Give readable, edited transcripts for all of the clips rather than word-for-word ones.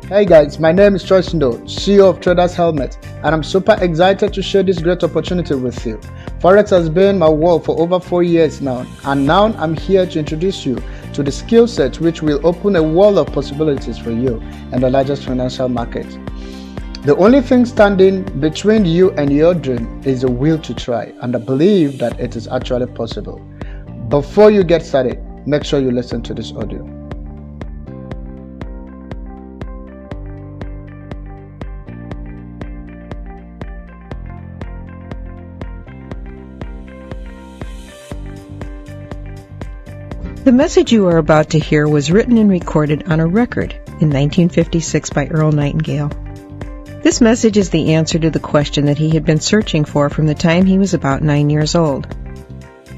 Hey guys, my name is Chosindo, CEO of Traders Helmet, and I'm super excited to share this great opportunity with you. Forex has been my world for over 4 years now, and now I'm here to introduce you to the skill set which will open a world of possibilities for you in the largest financial market. The only thing standing between you and your dream is the will to try, and I believe that it is actually possible. Before you get started, make sure you listen to this audio. The message you are about to hear was written and recorded on a record in 1956 by Earl Nightingale. This message is the answer to the question that he had been searching for from the time he was about 9 years old.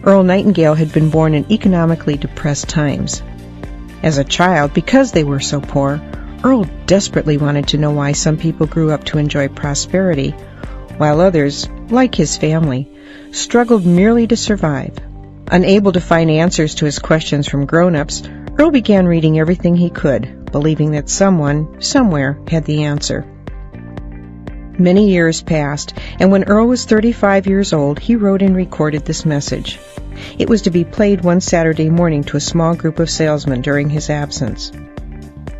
Earl Nightingale had been born in economically depressed times. As a child, because they were so poor, Earl desperately wanted to know why some people grew up to enjoy prosperity, while others, like his family, struggled merely to survive. Unable to find answers to his questions from grown-ups, Earl began reading everything he could, believing that someone, somewhere, had the answer. Many years passed, and when Earl was 35 years old, he wrote and recorded this message. It was to be played one Saturday morning to a small group of salesmen during his absence.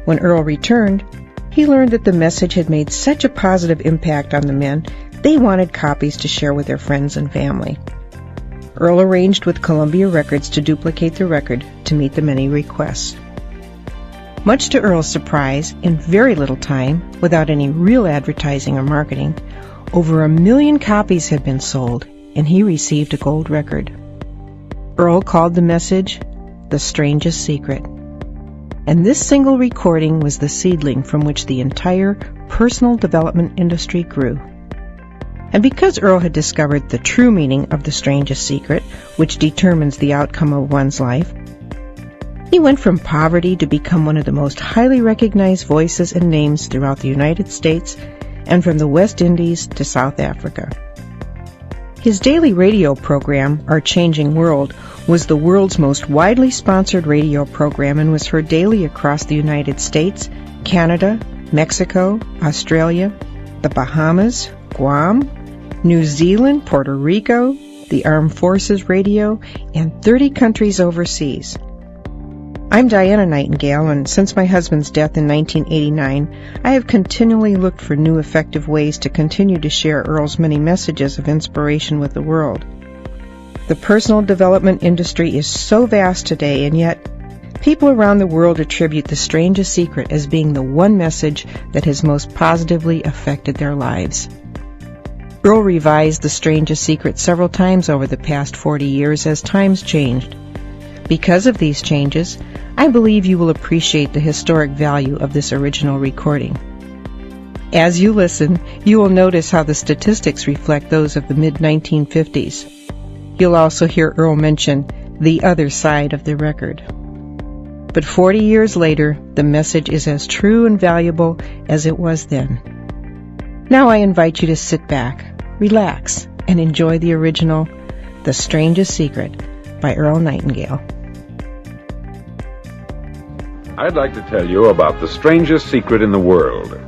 When Earl returned, he learned that the message had made such a positive impact on the men, they wanted copies to share with their friends and family. Earl arranged with Columbia Records to duplicate the record to meet the many requests. Much to Earl's surprise, in very little time, without any real advertising or marketing, over 1 million copies had been sold, and he received a gold record. Earl called the message, "The Strangest Secret." And this single recording was the seedling from which the entire personal development industry grew. And because Earl had discovered the true meaning of the strangest secret, which determines the outcome of one's life, he went from poverty to become one of the most highly recognized voices and names throughout the United States and from the West Indies to South Africa. His daily radio program, Our Changing World, was the world's most widely sponsored radio program and was heard daily across the United States, Canada, Mexico, Australia, the Bahamas, Guam, New Zealand, Puerto Rico, the Armed Forces Radio, and 30 countries overseas. I'm Diana Nightingale, and since my husband's death in 1989, I have continually looked for new effective ways to continue to share Earl's many messages of inspiration with the world. The personal development industry is so vast today, and yet people around the world attribute the strangest secret as being the one message that has most positively affected their lives. Earl revised The Strangest Secret several times over the past 40 years as times changed. Because of these changes, I believe you will appreciate the historic value of this original recording. As you listen, you will notice how the statistics reflect those of the mid-1950s. You'll also hear Earl mention the other side of the record. But 40 years later, the message is as true and valuable as it was then. Now I invite you to sit back, relax, and enjoy the original, The Strangest Secret by Earl Nightingale. I'd like to tell you about the strangest secret in the world.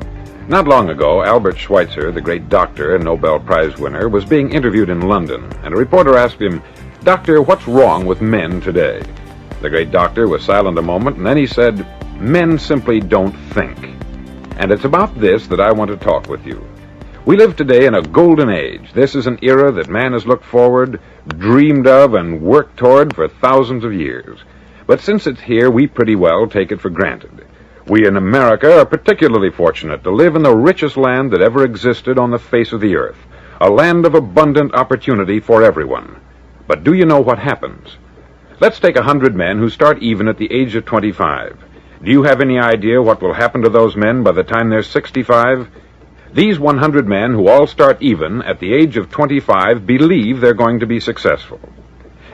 Not long ago, Albert Schweitzer, the great doctor and Nobel Prize winner, was being interviewed in London, and a reporter asked him, "Doctor, what's wrong with men today?" The great doctor was silent a moment, and then he said, "Men simply don't think." And it's about this that I want to talk with you. We live today in a golden age. This is an era that man has looked forward, dreamed of, and worked toward for thousands of years. But since it's here, we pretty well take it for granted. We in America are particularly fortunate to live in the richest land that ever existed on the face of the earth, a land of abundant opportunity for everyone. But do you know what happens? Let's take 100 men who start even at the age of 25. Do you have any idea what will happen to those men by the time they're 65? These 100 men who all start even at the age of 25 believe they're going to be successful.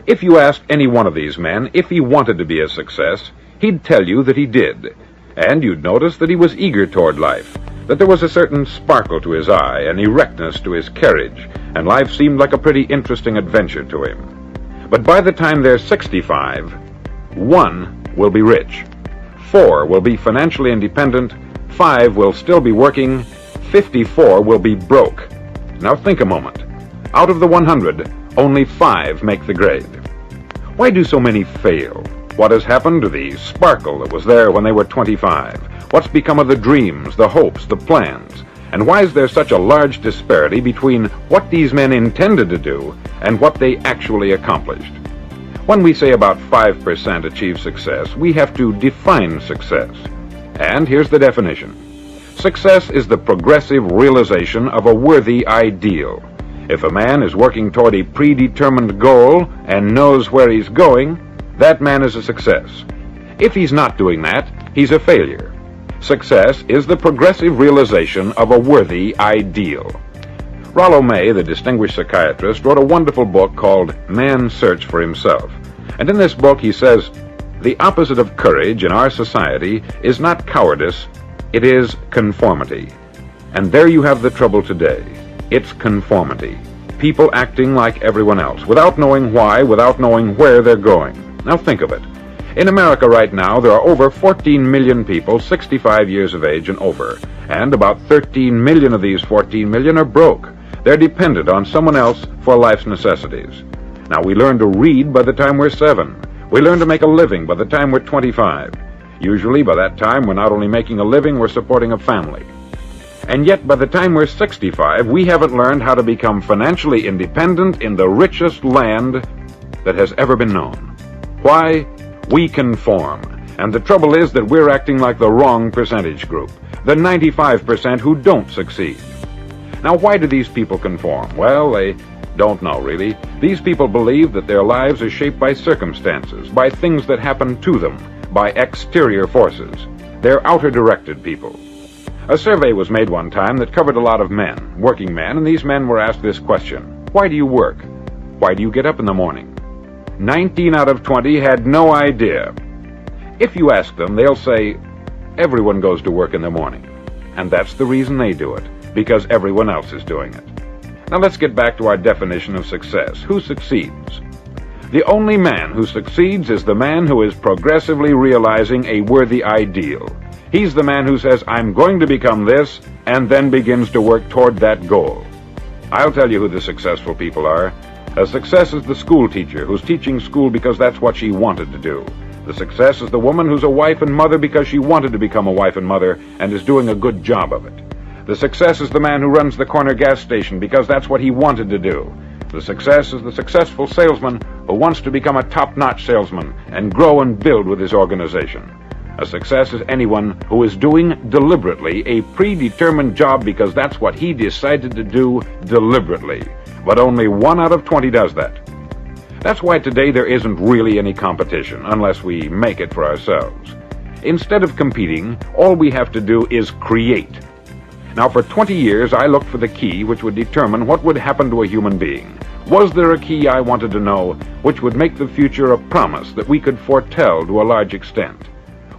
If you asked any one of these men if he wanted to be a success, he'd tell you that he did. And you'd notice that he was eager toward life, that there was a certain sparkle to his eye, an erectness to his carriage, and life seemed like a pretty interesting adventure to him. But by the time they're 65, 1 will be rich, 4 will be financially independent, 5 will still be working, 54 will be broke. Now think a moment. Out of the 100, only 5 make the grade. Why do so many fail? What has happened to the sparkle that was there when they were 25? What's become of the dreams, the hopes, the plans? And why is there such a large disparity between what these men intended to do and what they actually accomplished? When we say about 5% achieve success, we have to define success. And here's the definition. Success is the progressive realization of a worthy ideal. If a man is working toward a predetermined goal and knows where he's going, that man is a success. If he's not doing that, he's a failure. Success is the progressive realization of a worthy ideal. Rollo May, the distinguished psychiatrist, wrote a wonderful book called Man's Search for Himself. And in this book he says, the opposite of courage in our society is not cowardice, it is conformity. And there you have the trouble today. It's conformity. People acting like everyone else, without knowing why, without knowing where they're going. Now think of it. In America right now, there are over 14 million people 65 years of age and over, and about 13 million of these 14 million are broke. They're dependent on someone else for life's necessities. Now, we learn to read by the time we're 7. We learn to make a living by the time we're 25. Usually, by that time, we're not only making a living, we're supporting a family. And yet, by the time we're 65, we haven't learned how to become financially independent in the richest land that has ever been known. Why? We conform. And the trouble is that we're acting like the wrong percentage group, the 95% who don't succeed. Now, why do these people conform? Well, they don't know, really. These people believe that their lives are shaped by circumstances, by things that happen to them, by exterior forces. They're outer-directed people. A survey was made one time that covered a lot of men, working men, and these men were asked this question: why do you work? Why do you get up in the morning? 19 out of 20 had no idea. If you ask them, they'll say, everyone goes to work in the morning. And that's the reason they do it, because everyone else is doing it. Now let's get back to our definition of success. Who succeeds? The only man who succeeds is the man who is progressively realizing a worthy ideal. He's the man who says, I'm going to become this, and then begins to work toward that goal. I'll tell you who the successful people are. A success is the school teacher who's teaching school because that's what she wanted to do. The success is the woman who's a wife and mother because she wanted to become a wife and mother and is doing a good job of it. The success is the man who runs the corner gas station because that's what he wanted to do. The success is the successful salesman who wants to become a top-notch salesman and grow and build with his organization. A success is anyone who is doing deliberately a predetermined job because that's what he decided to do deliberately. But only 1 out of 20 does that. That's why today there isn't really any competition, unless we make it for ourselves. Instead of competing, all we have to do is create. Now, for 20 years, I looked for the key which would determine what would happen to a human being. Was there a key I wanted to know which would make the future a promise that we could foretell to a large extent?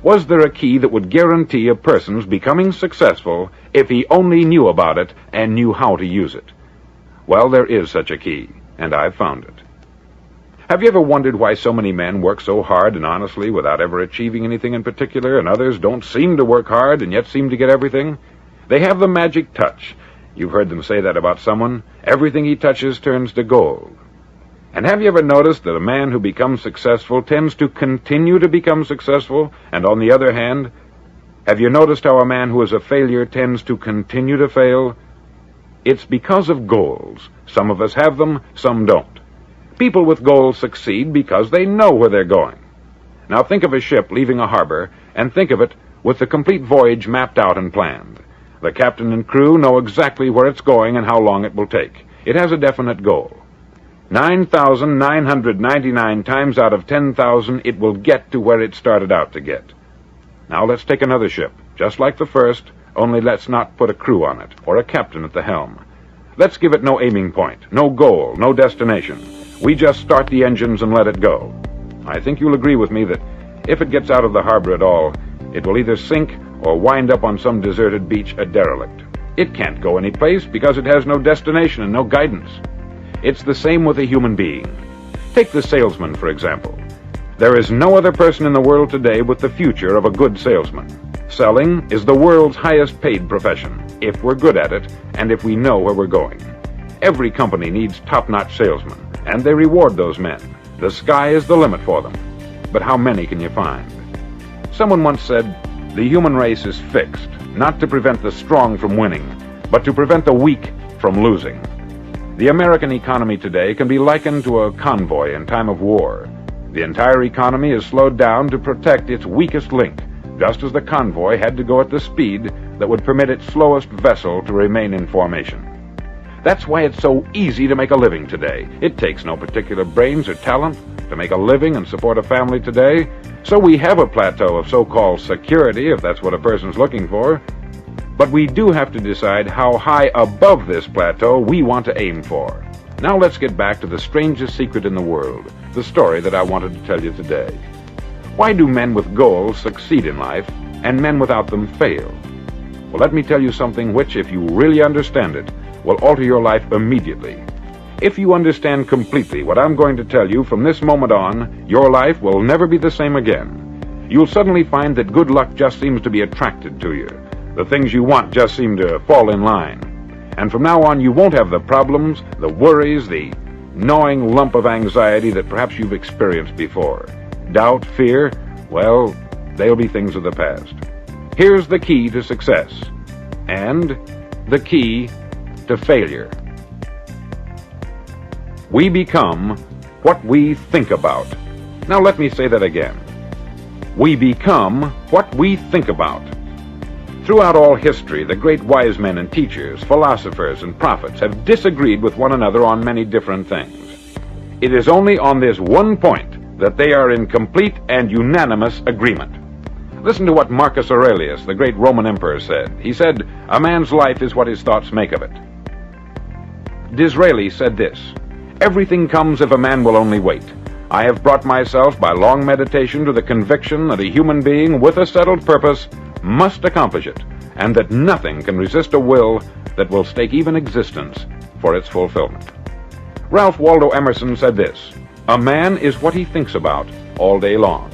Was there a key that would guarantee a person's becoming successful if he only knew about it and knew how to use it? Well, there is such a key, and I've found it. Have you ever wondered why so many men work so hard and honestly without ever achieving anything in particular, and others don't seem to work hard and yet seem to get everything? They have the magic touch. You've heard them say that about someone. Everything he touches turns to gold. And have you ever noticed that a man who becomes successful tends to continue to become successful, and on the other hand, have you noticed how a man who is a failure tends to continue to fail? It's because of goals. Some of us have them, some don't. People with goals succeed because they know where they're going. Now think of a ship leaving a harbor, and think of it with the complete voyage mapped out and planned. The captain and crew know exactly where it's going and how long it will take. It has a definite goal. 9,999 times out of 10,000 it will get to where it started out to get. Now let's take another ship, just like the first, only let's not put a crew on it, or a captain at the helm. Let's give it no aiming point, no goal, no destination. We just start the engines and let it go. I think you'll agree with me that if it gets out of the harbor at all, it will either sink or wind up on some deserted beach a derelict. It can't go any place because it has no destination and no guidance. It's the same with a human being. Take the salesman, for example. There is no other person in the world today with the future of a good salesman. Selling is the world's highest paid profession, if we're good at it and if we know where we're going. Every company needs top-notch salesmen, and they reward those men. The sky is the limit for them. But how many can you find? Someone once said, the human race is fixed, not to prevent the strong from winning, but to prevent the weak from losing. The American economy today can be likened to a convoy in time of war. The entire economy is slowed down to protect its weakest link, just as the convoy had to go at the speed that would permit its slowest vessel to remain in formation. That's why it's so easy to make a living today. It takes no particular brains or talent to make a living and support a family today. So we have a plateau of so-called security, if that's what a person's looking for. But we do have to decide how high above this plateau we want to aim for. Now let's get back to the strangest secret in the world, the story that I wanted to tell you today. Why do men with goals succeed in life and men without them fail? Well, let me tell you something which, if you really understand it, will alter your life immediately. If you understand completely what I'm going to tell you from this moment on, your life will never be the same again. You'll suddenly find that good luck just seems to be attracted to you. The things you want just seem to fall in line. And from now on, you won't have the problems, the worries, the gnawing lump of anxiety that perhaps you've experienced before. Doubt, fear, well, they'll be things of the past. Here's the key to success, and the key to failure. We become what we think about. Now let me say that again. We become what we think about. Throughout all history, the great wise men and teachers, philosophers and prophets have disagreed with one another on many different things. It is only on this one point that they are in complete and unanimous agreement. Listen to what Marcus Aurelius, the great Roman emperor, said. He said, "A man's life is what his thoughts make of it." Disraeli said this, "Everything comes if a man will only wait. I have brought myself by long meditation to the conviction that a human being with a settled purpose must accomplish it, and that nothing can resist a will that will stake even existence for its fulfillment." Ralph Waldo Emerson said this, "A man is what he thinks about all day long."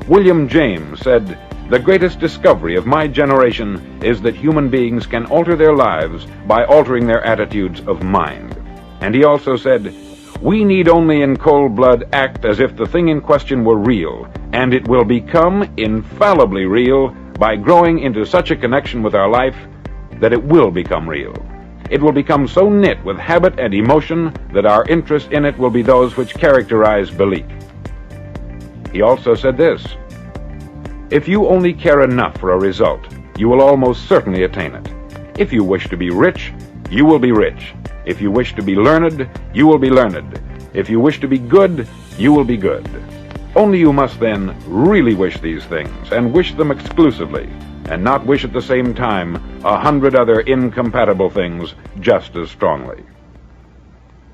William James said, "The greatest discovery of my generation is that human beings can alter their lives by altering their attitudes of mind." And he also said, "We need only in cold blood act as if the thing in question were real, and it will become infallibly real by growing into such a connection with our life that it will become real. It will become so knit with habit and emotion that our interest in it will be those which characterize belief." He also said this, "If you only care enough for a result, you will almost certainly attain it. If you wish to be rich, you will be rich. If you wish to be learned, you will be learned. If you wish to be good, you will be good. Only you must then really wish these things, and wish them exclusively, and not wish at the same time 100 other incompatible things just as strongly."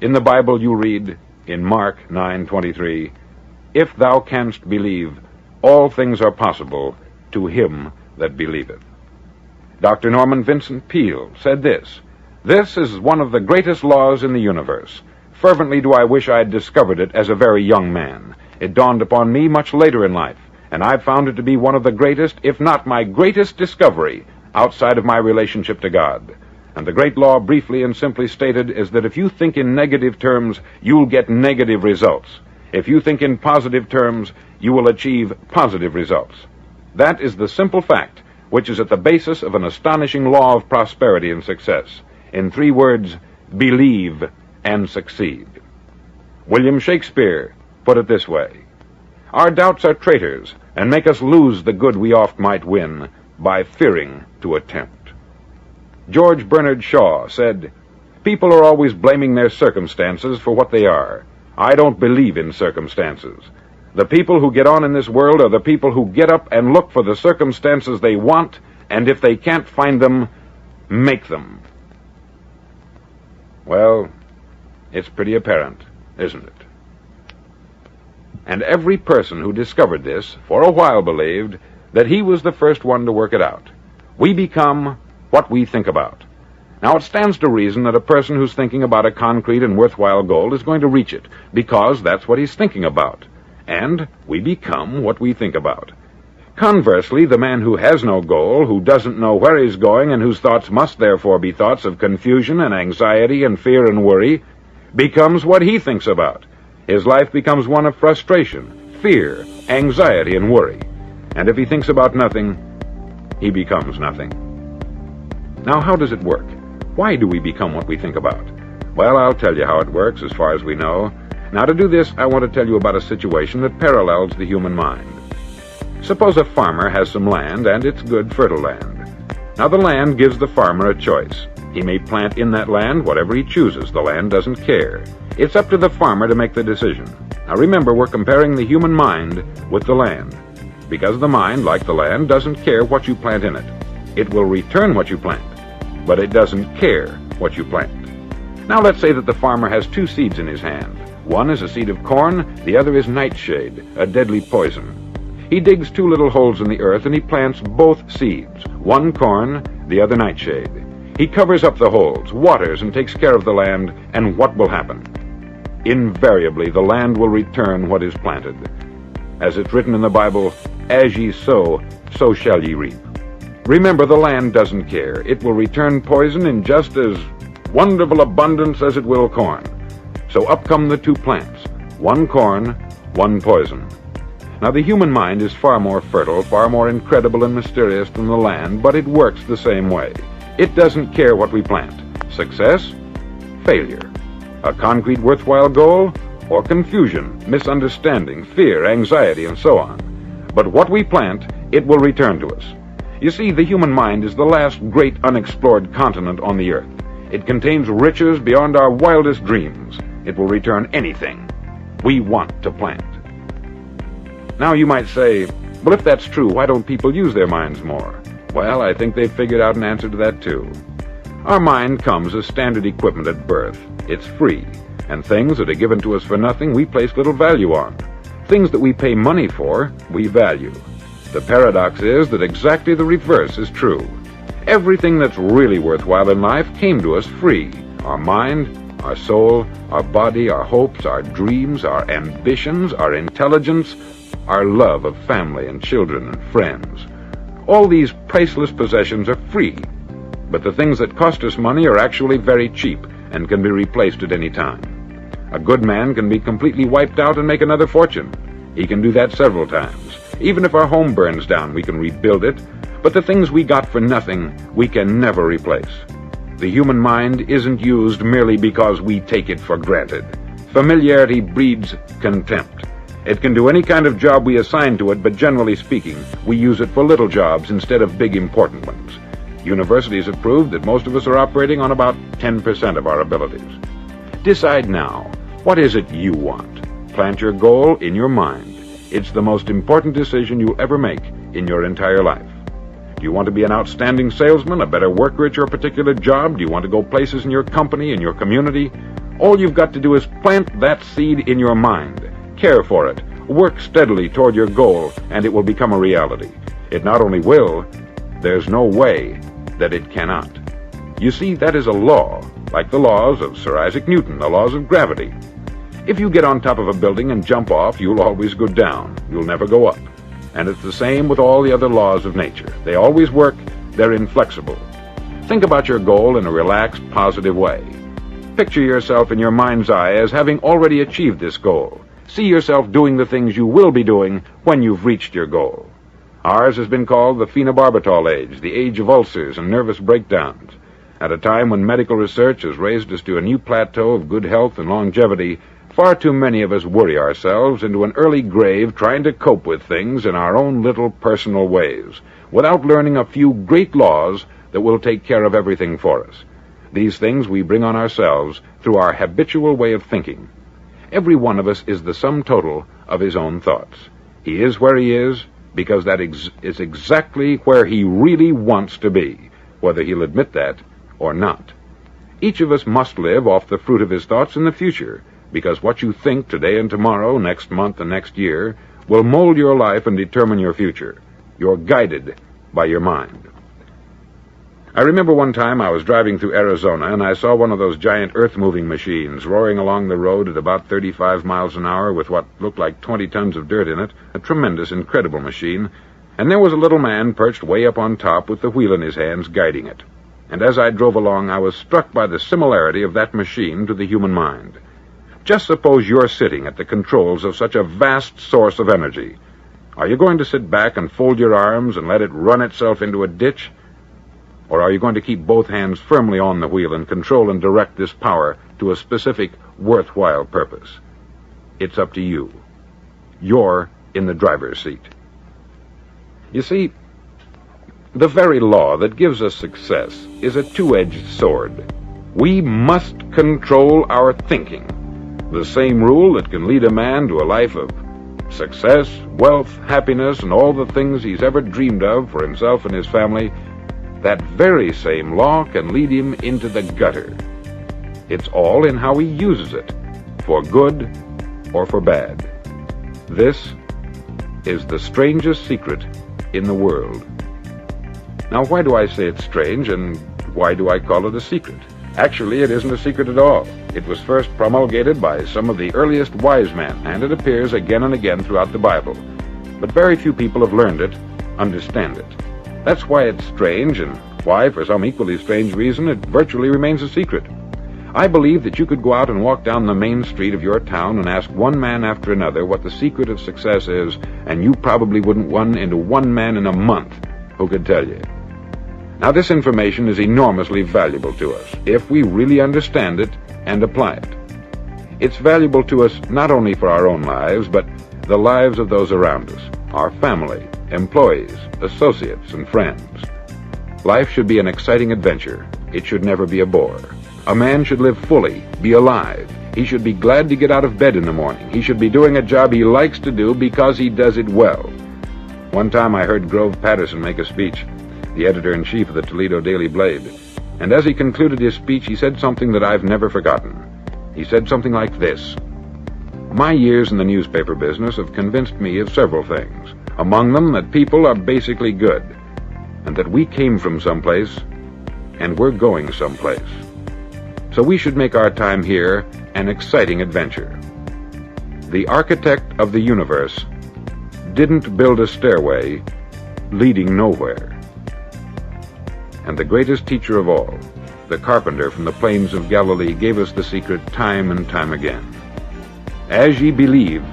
In the Bible you read, in Mark 9:23, "If thou canst believe, all things are possible to him that believeth." Dr. Norman Vincent Peale said this, "This is one of the greatest laws in the universe. Fervently do I wish I had discovered it as a very young man. It dawned upon me much later in life, and I've found it to be one of the greatest, if not my greatest discovery, outside of my relationship to God. And the great law, briefly and simply stated, is that if you think in negative terms, you'll get negative results. If you think in positive terms, you will achieve positive results. That is the simple fact which is at the basis of an astonishing law of prosperity and success. In 3 words, believe and succeed." William Shakespeare put it this way, "Our doubts are traitors, and make us lose the good we oft might win by fearing to attempt." George Bernard Shaw said, "People are always blaming their circumstances for what they are. I don't believe in circumstances. The people who get on in this world are the people who get up and look for the circumstances they want, and if they can't find them, make them." Well, it's pretty apparent, isn't it? And every person who discovered this for a while believed that he was the first one to work it out. We become what we think about. Now, it stands to reason that a person who's thinking about a concrete and worthwhile goal is going to reach it, because that's what he's thinking about. And we become what we think about. Conversely, the man who has no goal, who doesn't know where he's going, and whose thoughts must therefore be thoughts of confusion and anxiety and fear and worry, becomes what he thinks about. His life becomes one of frustration, fear, anxiety, and worry. And if he thinks about nothing, he becomes nothing. Now, how does it work? Why do we become what we think about? Well, I'll tell you how it works as far as we know. Now, to do this, I want to tell you about a situation that parallels the human mind. Suppose a farmer has some land, and it's good, fertile land. Now, the land gives the farmer a choice. He may plant in that land whatever he chooses. The land doesn't care. It's up to the farmer to make the decision. Now, remember, we're comparing the human mind with the land, because the mind, like the land, doesn't care what you plant in it. It will return what you plant, but it doesn't care what you plant. Now, let's say that the farmer has two seeds in his hand. One is a seed of corn, the other is nightshade, a deadly poison. He digs two little holes in the earth and he plants both seeds, one corn, the other nightshade. He covers up the holes, waters, and takes care of the land, and what will happen? Invariably, the land will return what is planted. As it's written in the Bible, as ye sow, so shall ye reap. Remember, the land doesn't care. It will return poison in just as wonderful abundance as it will corn. So up come the two plants, one corn, one poison. Now, the human mind is far more fertile, far more incredible and mysterious than the land, but it works the same way. It doesn't care what we plant. Success, failure. A concrete, worthwhile goal, or confusion, misunderstanding, fear, anxiety, and so on. But what we plant, it will return to us. You see, the human mind is the last great unexplored continent on the earth. It contains riches beyond our wildest dreams. It will return anything we want to plant. Now, you might say, well, if that's true, why don't people use their minds more? Well, I think they've figured out an answer to that, too. Our mind comes as standard equipment at birth. It's free, and things that are given to us for nothing, we place little value on. Things that we pay money for, we value. The paradox is that exactly the reverse is true. Everything that's really worthwhile in life came to us free. Our mind, our soul, our body, our hopes, our dreams, our ambitions, our intelligence, our love of family and children and friends. All these priceless possessions are free, but the things that cost us money are actually very cheap and can be replaced at any time. A good man can be completely wiped out and make another fortune. He can do that several times. Even if our home burns down, we can rebuild it, but the things we got for nothing, we can never replace. The human mind isn't used merely because we take it for granted. Familiarity breeds contempt. It can do any kind of job we assign to it, but generally speaking, we use it for little jobs instead of big important ones. Universities have proved that most of us are operating on about 10% of our abilities. Decide now, what is it you want? Plant your goal in your mind. It's the most important decision you'll ever make in your entire life. Do you want to be an outstanding salesman, a better worker at your particular job? Do you want to go places in your company, in your community? All you've got to do is plant that seed in your mind. Care for it. Work steadily toward your goal, and it will become a reality. It not only will, there's no way that it cannot. You see, that is a law, like the laws of Sir Isaac Newton, the laws of gravity. If you get on top of a building and jump off, you'll always go down. You'll never go up. And it's the same with all the other laws of nature. They always work. They're inflexible. Think about your goal in a relaxed, positive way. Picture yourself in your mind's eye as having already achieved this goal. See yourself doing the things you will be doing when you've reached your goal. Ours has been called the phenobarbital age, the age of ulcers and nervous breakdowns. At a time when medical research has raised us to a new plateau of good health and longevity, far too many of us worry ourselves into an early grave trying to cope with things in our own little personal ways, without learning a few great laws that will take care of everything for us. These things we bring on ourselves through our habitual way of thinking. Every one of us is the sum total of his own thoughts. He is where he is because that is exactly where he really wants to be, whether he'll admit that or not. Each of us must live off the fruit of his thoughts in the future, because what you think today and tomorrow, next month and next year, will mold your life and determine your future. You're guided by your mind. I remember one time I was driving through Arizona and I saw one of those giant earth-moving machines roaring along the road at about 35 miles an hour with what looked like 20 tons of dirt in it, a tremendous, incredible machine. and there was a little man perched way up on top with the wheel in his hands guiding it. And as I drove along, I was struck by the similarity of that machine to the human mind. Just suppose you're sitting at the controls of such a vast source of energy. Are you going to sit back and fold your arms and let it run itself into a ditch? Or are you going to keep both hands firmly on the wheel and control and direct this power to a specific, worthwhile purpose? It's up to you. You're in the driver's seat. You see, the very law that gives us success is a two-edged sword. We must control our thinking. The same rule that can lead a man to a life of success, wealth, happiness, and all the things he's ever dreamed of for himself and his family, that very same law can lead him into the gutter. It's all in how he uses it, for good or for bad. This is the strangest secret in the world. Now, why do I say it's strange, and why do I call it a secret? Actually, it isn't a secret at all. It was first promulgated by some of the earliest wise men, and it appears again and again throughout the Bible. But very few people have learned it, understand it. That's why it's strange, and why, for some equally strange reason, it virtually remains a secret. I believe that you could go out and walk down the main street of your town and ask one man after another what the secret of success is, and you probably wouldn't run into one man in a month who could tell you. Now, this information is enormously valuable to us if we really understand it and apply it. It's valuable to us not only for our own lives, but the lives of those around us, our family, employees, associates, and friends. Life should be an exciting adventure. It should never be a bore. A man should live fully, be alive. He should be glad to get out of bed in the morning. He should be doing a job he likes to do because he does it well. One time I heard Grove Patterson make a speech, the editor-in-chief of the Toledo Daily Blade, and as he concluded his speech, he said something that I've never forgotten. He said something like this: "My years in the newspaper business have convinced me of several things, among them that people are basically good, and that we came from someplace, and we're going someplace. So we should make our time here an exciting adventure. The architect of the universe didn't build a stairway leading nowhere. And the greatest teacher of all, the carpenter from the plains of Galilee, gave us the secret time and time again. As ye believe,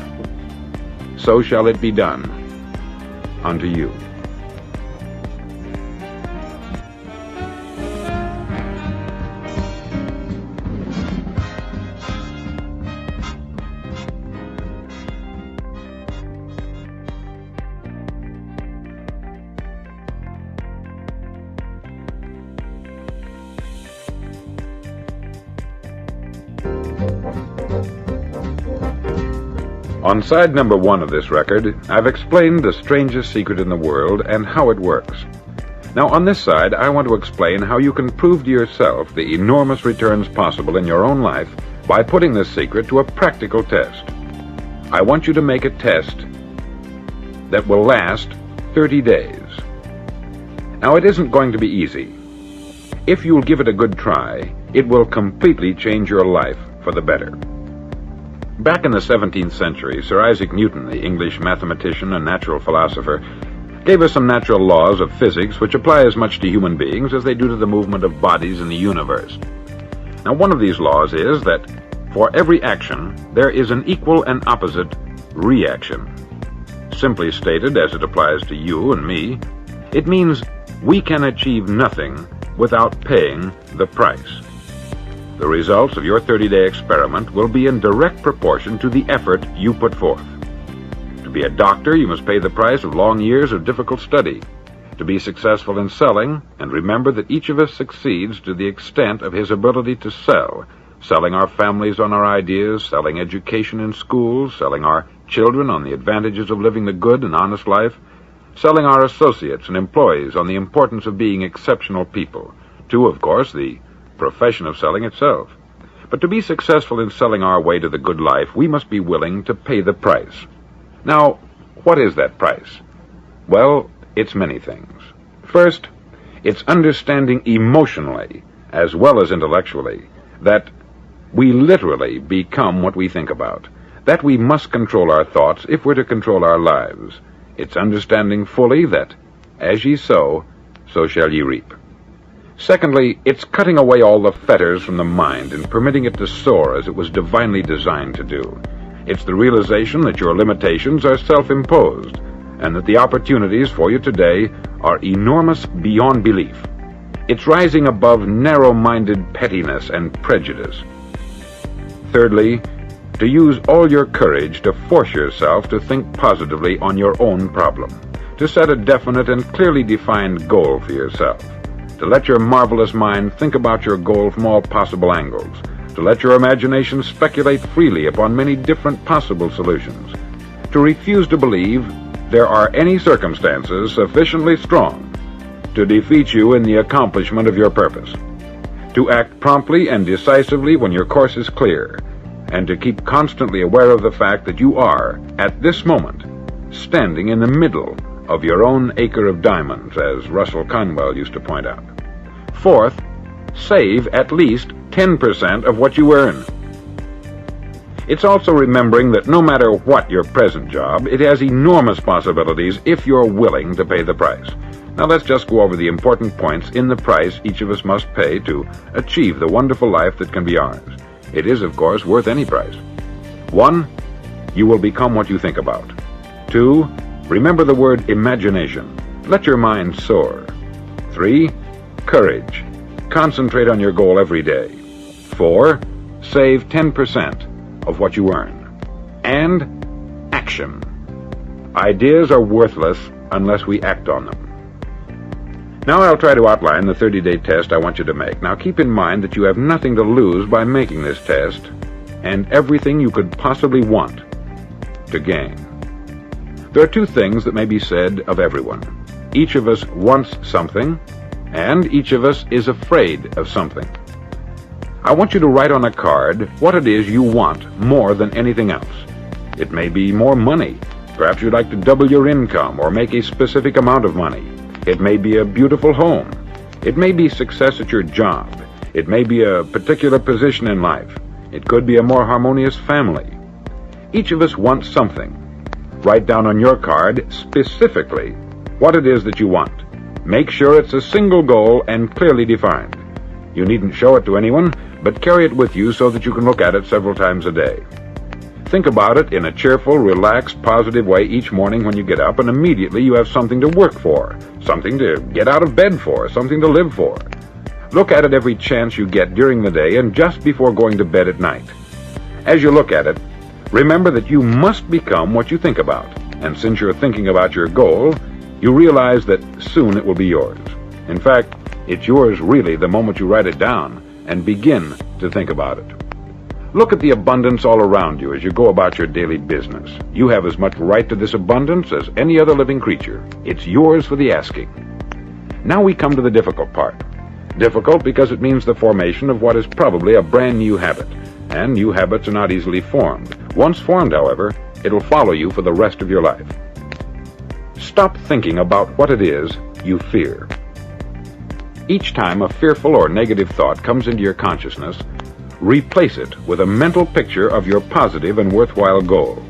so shall it be done unto you." On side number 1 of this record, I've explained the strangest secret in the world and how it works. Now, on this side, I want to explain how you can prove to yourself the enormous returns possible in your own life by putting this secret to a practical test. I want you to make a test that will last 30 days. Now, it isn't going to be easy. If you'll give it a good try, it will completely change your life for the better. Back in the 17th century, Sir Isaac Newton, the English mathematician and natural philosopher, gave us some natural laws of physics which apply as much to human beings as they do to the movement of bodies in the universe. Now, one of these laws is that for every action, there is an equal and opposite reaction. Simply stated, as it applies to you and me, it means we can achieve nothing without paying the price. The results of your 30-day experiment will be in direct proportion to the effort you put forth. To be a doctor, you must pay the price of long years of difficult study. To be successful in selling, and remember that each of us succeeds to the extent of his ability to sell, selling our families on our ideas, selling education in schools, selling our children on the advantages of living the good and honest life, selling our associates and employees on the importance of being exceptional people, to, of course, the profession of selling itself. But to be successful in selling our way to the good life, we must be willing to pay the price. Now, what is that price? Well, it's many things. First, it's understanding emotionally, as well as intellectually, that we literally become what we think about, that we must control our thoughts if we're to control our lives. It's understanding fully that, as ye sow, so shall ye reap. Secondly, it's cutting away all the fetters from the mind and permitting it to soar as it was divinely designed to do. It's the realization that your limitations are self-imposed, and that the opportunities for you today are enormous beyond belief. It's rising above narrow-minded pettiness and prejudice. Thirdly, to use all your courage to force yourself to think positively on your own problem, to set a definite and clearly defined goal for yourself, to let your marvelous mind think about your goal from all possible angles, to let your imagination speculate freely upon many different possible solutions, to refuse to believe there are any circumstances sufficiently strong to defeat you in the accomplishment of your purpose, to act promptly and decisively when your course is clear, and to keep constantly aware of the fact that you are, at this moment, standing in the middle of your own acre of diamonds, as Russell Conwell used to point out. Fourth, save at least 10% of what you earn. It's also remembering that no matter what your present job, it has enormous possibilities if you're willing to pay the price. Now let's just go over the important points in the price each of us must pay to achieve the wonderful life that can be ours. It is, of course, worth any price. 1, you will become what you think about. 2, remember the word imagination. Let your mind soar. 3, courage. Concentrate on your goal every day. 4, save 10% of what you earn. And action. Ideas are worthless unless we act on them. Now I'll try to outline the 30-day test I want you to make. Now keep in mind that you have nothing to lose by making this test, and everything you could possibly want to gain. There are 2 things that may be said of everyone. Each of us wants something, and each of us is afraid of something. I want you to write on a card what it is you want more than anything else. It may be more money. Perhaps you'd like to double your income or make a specific amount of money. It may be a beautiful home. It may be success at your job. It may be a particular position in life. It could be a more harmonious family. Each of us wants something. Write down on your card specifically what it is that you want. Make sure it's a single goal and clearly defined. You needn't show it to anyone, but carry it with you so that you can look at it several times a day. Think about it in a cheerful, relaxed, positive way each morning when you get up, and immediately you have something to work for, something to get out of bed for, something to live for. Look at it every chance you get during the day and just before going to bed at night. As you look at it, remember that you must become what you think about, and since you're thinking about your goal, you realize that soon it will be yours. In fact, it's yours really the moment you write it down and begin to think about it. Look at the abundance all around you as you go about your daily business. You have as much right to this abundance as any other living creature. It's yours for the asking. Now we come to the difficult part. Difficult because it means the formation of what is probably a brand new habit, and new habits are not easily formed. Once formed, however, it'll follow you for the rest of your life. Stop thinking about what it is you fear. Each time a fearful or negative thought comes into your consciousness, replace it with a mental picture of your positive and worthwhile goal.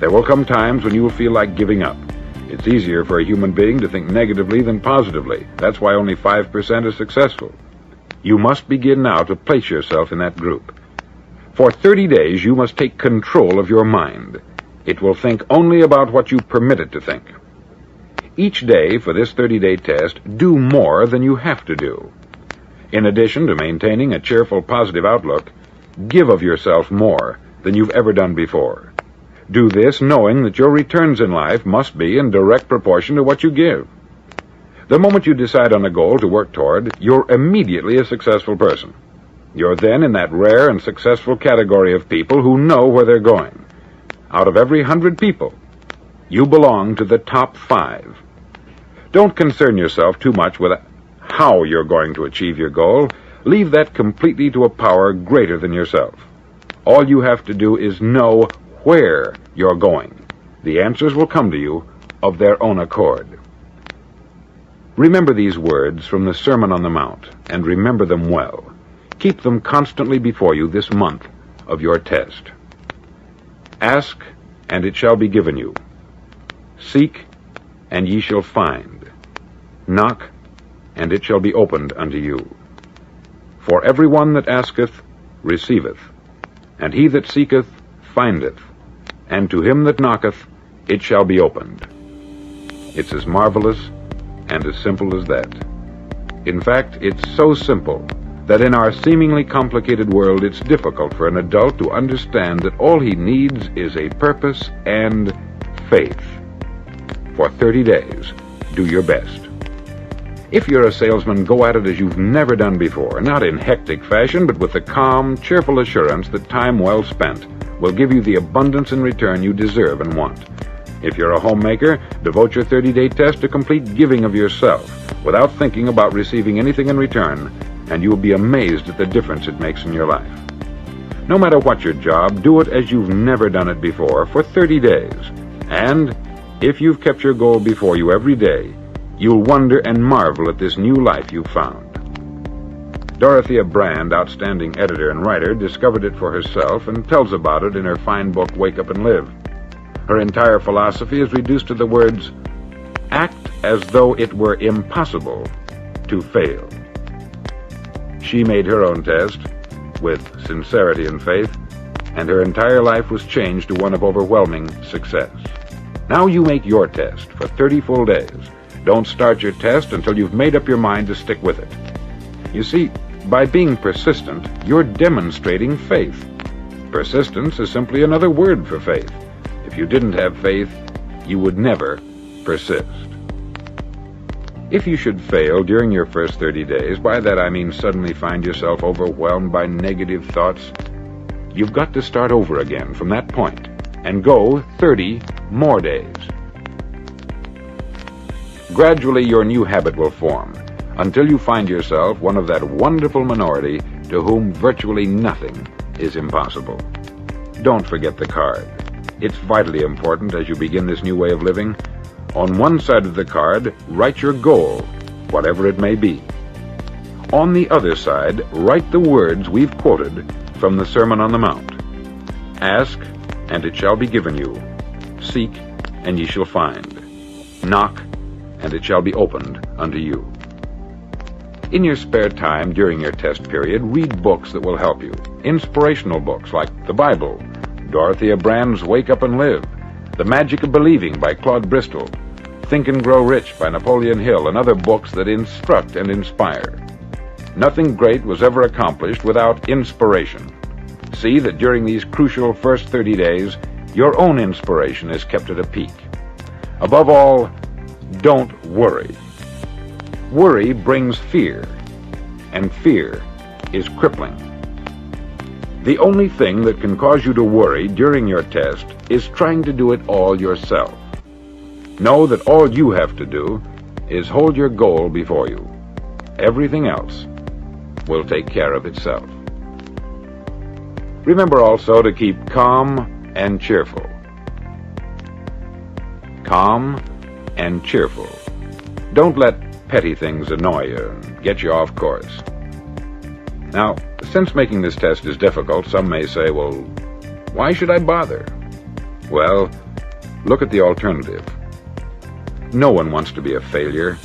There will come times when you will feel like giving up. It's easier for a human being to think negatively than positively. That's why only 5% is successful. You must begin now to place yourself in that group. For 30 days, you must take control of your mind. It will think only about what you permit it to think. Each day for this 30-day test, do more than you have to do. In addition to maintaining a cheerful, positive outlook, give of yourself more than you've ever done before. Do this knowing that your returns in life must be in direct proportion to what you give. The moment you decide on a goal to work toward, you're immediately a successful person. You're then in that rare and successful category of people who know where they're going. Out of every 100 people, you belong to the top 5. Don't concern yourself too much with how you're going to achieve your goal. Leave that completely to a power greater than yourself. All you have to do is know where you're going. The answers will come to you of their own accord. Remember these words from the Sermon on the Mount, and remember them well. Keep them constantly before you this month of your test. Ask, and it shall be given you. Seek, and ye shall find. Knock, and it shall be opened unto you. For every one that asketh receiveth, and he that seeketh findeth, and to him that knocketh it shall be opened. It's as marvelous and as simple as that. In fact, it's so simple that in our seemingly complicated world it's difficult for an adult to understand that all he needs is a purpose and faith. For 30 days, do your best. If you're a salesman, go at it as you've never done before, not in hectic fashion, but with the calm, cheerful assurance that time well spent will give you the abundance in return you deserve and want. If you're a homemaker, devote your 30-day test to complete giving of yourself without thinking about receiving anything in return, and you'll be amazed at the difference it makes in your life. No matter what your job, do it as you've never done it before for 30 days. And if you've kept your goal before you every day, you'll wonder and marvel at this new life you've found. Dorothea Brand, outstanding editor and writer, discovered it for herself and tells about it in her fine book, Wake Up and Live. Her entire philosophy is reduced to the words, act as though it were impossible to fail. She made her own test with sincerity and faith, and her entire life was changed to one of overwhelming success. Now you make your test for 30 full days. Don't start your test until you've made up your mind to stick with it. You see, by being persistent, you're demonstrating faith. Persistence is simply another word for faith. If you didn't have faith, you would never persist. If you should fail during your first 30 days, by that I mean suddenly find yourself overwhelmed by negative thoughts, you've got to start over again from that point and go 30 more days. Gradually, your new habit will form until you find yourself one of that wonderful minority to whom virtually nothing is impossible. Don't forget the card. It's vitally important as you begin this new way of living. On one side of the card, write your goal, whatever it may be. On the other side, write the words we've quoted from the Sermon on the Mount. Ask, and it shall be given you. Seek, and ye shall find. Knock, and it shall be opened unto you. In your spare time during your test period, read books that will help you. Inspirational books like the Bible, Dorothea Brand's Wake Up and Live, The Magic of Believing by Claude Bristol, Think and Grow Rich by Napoleon Hill, and other books that instruct and inspire. Nothing great was ever accomplished without inspiration. See that during these crucial first 30 days, your own inspiration is kept at a peak. Above all, don't worry. Worry brings fear, and fear is crippling. The only thing that can cause you to worry during your test is trying to do it all yourself. Know that all you have to do is hold your goal before you. Everything else will take care of itself. Remember also to keep calm and cheerful. Calm and cheerful. Don't let petty things annoy you and get you off course. Now, since making this test is difficult, some may say, well, why should I bother? Well, look at the alternative. No one wants to be a failure.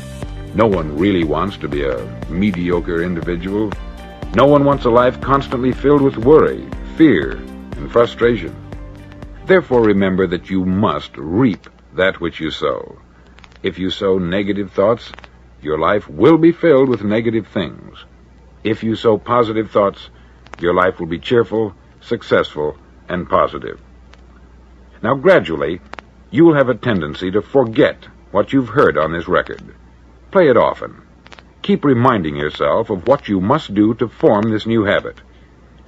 No one really wants to be a mediocre individual. No one wants a life constantly filled with worry, fear, and frustration. Therefore, remember that you must reap that which you sow. If you sow negative thoughts, your life will be filled with negative things. If you sow positive thoughts, your life will be cheerful, successful, and positive. Now, gradually, you will have a tendency to forget what you've heard on this record. Play it often. Keep reminding yourself of what you must do to form this new habit.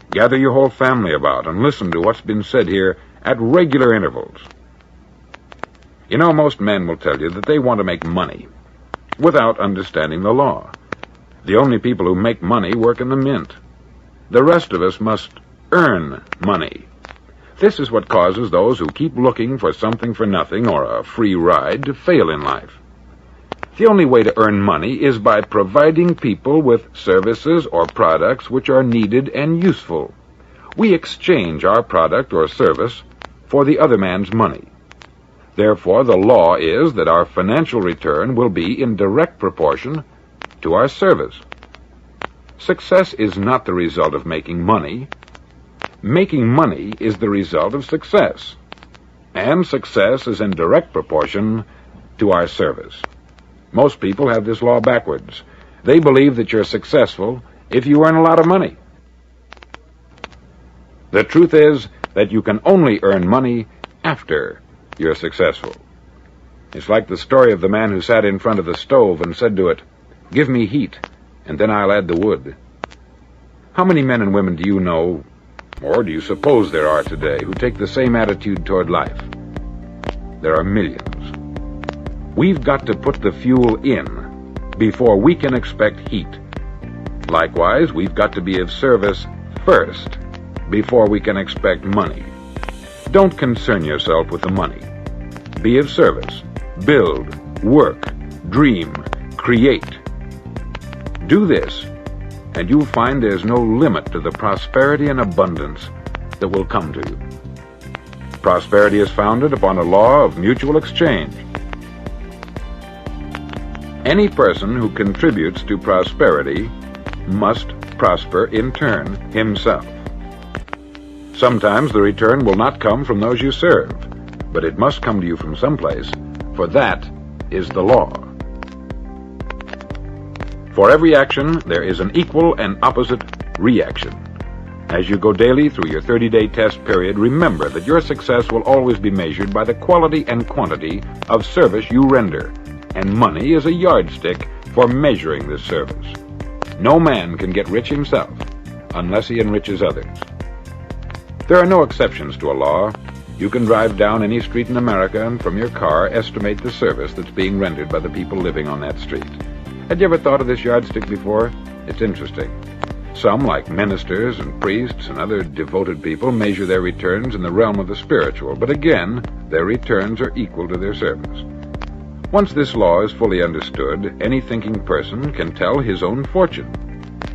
Gather your whole family about and listen to what's been said here at regular intervals. You know, most men will tell you that they want to make money without understanding the law. The only people who make money work in the mint. The rest of us must earn money. This is what causes those who keep looking for something for nothing or a free ride to fail in life. The only way to earn money is by providing people with services or products which are needed and useful. We exchange our product or service for the other man's money. Therefore, the law is that our financial return will be in direct proportion to our service. Success is not the result of making money. Making money is the result of success. And success is in direct proportion to our service. Most people have this law backwards. They believe that you're successful if you earn a lot of money. The truth is that you can only earn money after you're successful. It's like the story of the man who sat in front of the stove and said to it, "Give me heat, and then I'll add the wood." How many men and women do you know, or do you suppose there are today, who take the same attitude toward life? There are millions. We've got to put the fuel in before we can expect heat. Likewise, we've got to be of service first before we can expect money. Don't concern yourself with the money. Be of service. Build, work, dream, create. Do this, and you'll find there's no limit to the prosperity and abundance that will come to you. Prosperity is founded upon a law of mutual exchange. Any person who contributes to prosperity must prosper in turn himself. Sometimes the return will not come from those you serve, but it must come to you from someplace, for that is the law. For every action, there is an equal and opposite reaction. As you go daily through your 30-day test period, remember that your success will always be measured by the quality and quantity of service you render, and money is a yardstick for measuring this service. No man can get rich himself unless he enriches others. There are no exceptions to a law. You can drive down any street in America and from your car estimate the service that's being rendered by the people living on that street. Had you ever thought of this yardstick before? It's interesting. Some, like ministers and priests and other devoted people, measure their returns in the realm of the spiritual, but again, their returns are equal to their service. Once this law is fully understood, any thinking person can tell his own fortune.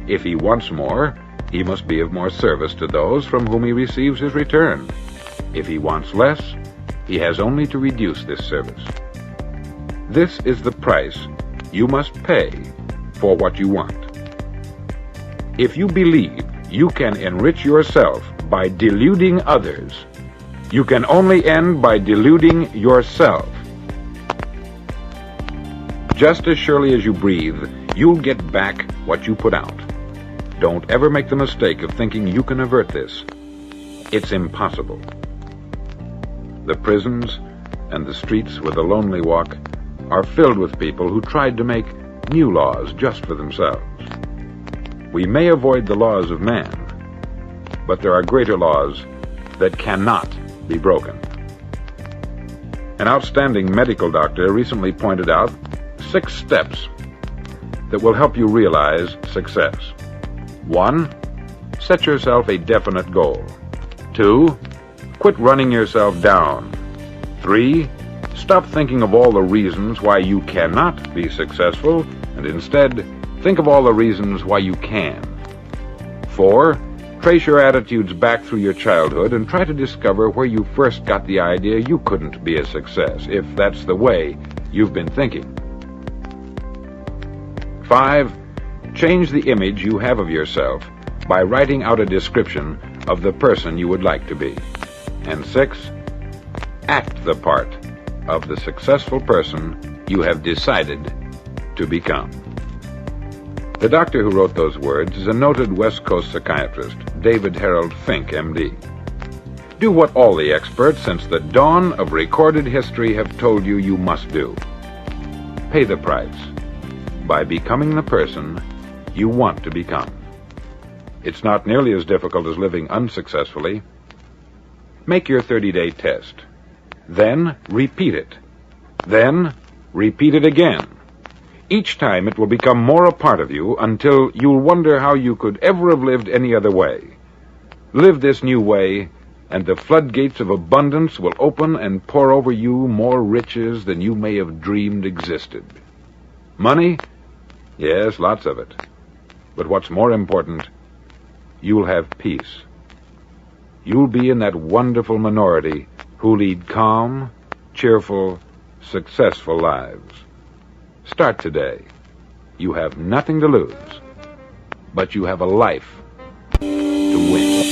If he wants more, he must be of more service to those from whom he receives his return. If he wants less, he has only to reduce this service. This is the price you must pay for what you want. If you believe you can enrich yourself by deluding others, you can only end by deluding yourself. Just as surely as you breathe, you'll get back what you put out. Don't ever make the mistake of thinking you can avert this. It's impossible. The prisons and the streets where the lonely walk are filled with people who tried to make new laws just for themselves. We may avoid the laws of man, but there are greater laws that cannot be broken. An outstanding medical doctor recently pointed out 6 steps that will help you realize success. 1. Set yourself a definite goal. 2. Quit running yourself down. 3. Stop thinking of all the reasons why you cannot be successful, and instead, think of all the reasons why you can. 4. Trace your attitudes back through your childhood and try to discover where you first got the idea you couldn't be a success, if that's the way you've been thinking. 5. Change the image you have of yourself by writing out a description of the person you would like to be. And 6. Act the part of the successful person you have decided to become. The doctor who wrote those words is a noted West Coast psychiatrist, David Harold Fink, M.D. Do what all the experts since the dawn of recorded history have told you you must do. Pay the price by becoming the person you want to become. It's not nearly as difficult as living unsuccessfully. Make your 30-day test. Then repeat it. Then repeat it again. Each time it will become more a part of you until you'll wonder how you could ever have lived any other way. Live this new way, and the floodgates of abundance will open and pour over you more riches than you may have dreamed existed. Money? Yes, lots of it. But what's more important, you'll have peace. You'll be in that wonderful minority who lead calm, cheerful, successful lives. Start today. You have nothing to lose, but you have a life to win.